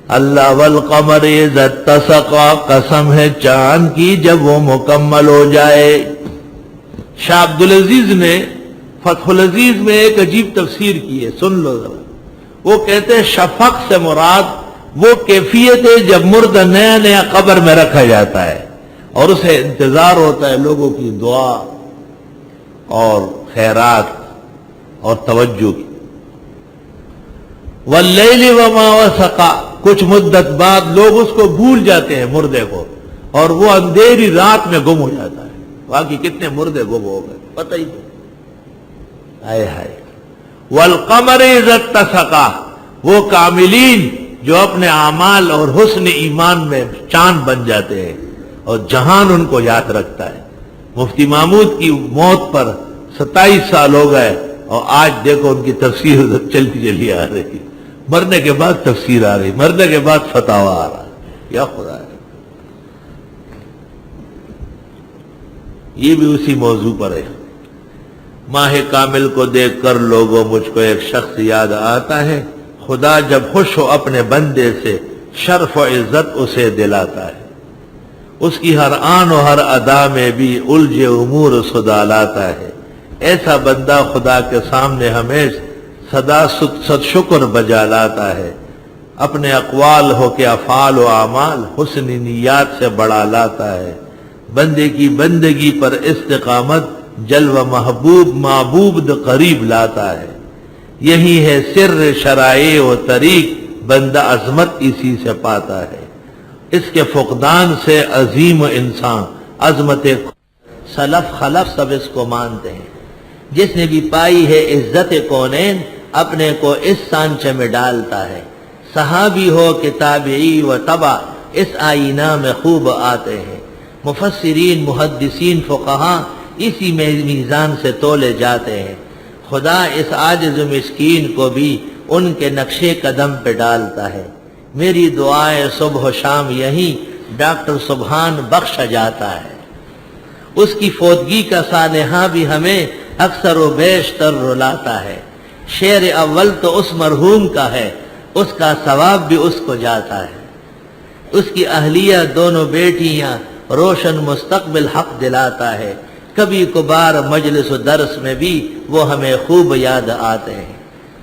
اللہ والقمر اذا اتسقا، قسم ہے چاند کی جب وہ مکمل ہو جائے۔ شاہ عبدالعزیز نے فتح العزیز میں ایک عجیب تفسیر کی ہے، سن لو ذرا۔ وہ کہتے ہیں شفق سے مراد وہ کیفیت ہے جب مردہ نیا نیا قبر میں رکھا جاتا ہے اور اسے انتظار ہوتا ہے لوگوں کی دعا اور خیرات اور توجہ کی۔ واللیل وما وسقا، کچھ مدت بعد لوگ اس کو بھول جاتے ہیں مردے کو، اور وہ اندھیری رات میں گم ہو جاتا ہے۔ باقی کتنے مردے گم ہو گئے پتہ ہی نہیں۔ ہائے ہائے۔ والقمر اذا اتسقا، وہ کاملین جو اپنے اعمال اور حسن ایمان میں چاند بن جاتے ہیں اور جہان ان کو یاد رکھتا ہے۔ مفتی محمود کی موت پر 27 سال ہو گئے اور آج دیکھو ان کی تفسیر چلتی چلی آ رہی، مرنے کے بعد تفسیر آ رہی، مرنے کے بعد فتاوی آ رہا ہے۔ یا خدا ہے، یہ بھی اسی موضوع پر ہے۔ ماہ کامل کو دیکھ کر لوگوں مجھ کو ایک شخص یاد آتا ہے، خدا جب خوش ہو اپنے بندے سے شرف و عزت اسے دلاتا ہے، اس کی ہر آن و ہر ادا میں بھی الجھے امور سدالاتا ہے۔ ایسا بندہ خدا کے سامنے ہمیشہ صدا صد شکر بجا لاتا ہے، اپنے اقوال ہو کے افعال و اعمال حسن نیات سے بڑھا لاتا ہے، بندے کی بندگی پر استقامت جلوہ محبوب معبود قریب لاتا ہے۔ یہی ہے سر شرائع و طریق، بندہ عظمت اسی سے پاتا ہے۔ اس کے فقدان سے عظیم انسان عظمت سلف خلف سب اس کو مانتے ہیں۔ جس نے بھی پائی ہے عزت کونین، اپنے کو اس سانچے میں ڈالتا ہے۔ صحابی ہو کہ تابعی و تبع، اس آئینہ میں خوب آتے ہیں۔ مفسرین محدثین فقہاء اسی میں میزان سے تولے جاتے ہیں۔ خدا اس عاجز مسکین کو بھی ان کے نقشے قدم پہ ڈالتا ہے۔ میری دعائیں صبح و شام یہی ڈاکٹر سبحان بخشا جاتا ہے۔ اس کی فوتگی کا سانحہ بھی ہمیں اکثر و بیشتر رلاتا ہے۔ شعر اول تو اس مرحوم کا ہے، اس کا ثواب بھی اس کو جاتا ہے۔ اس کی اہلیہ دونوں بیٹیاں روشن مستقبل حق دلاتا ہے۔ کبھی کبھار مجلس و درس میں بھی وہ ہمیں خوب یاد آتے ہیں۔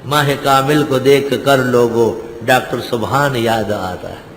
ماہ کامل کو دیکھ کر لوگوں ڈاکٹر سبحان یاد آتا ہے۔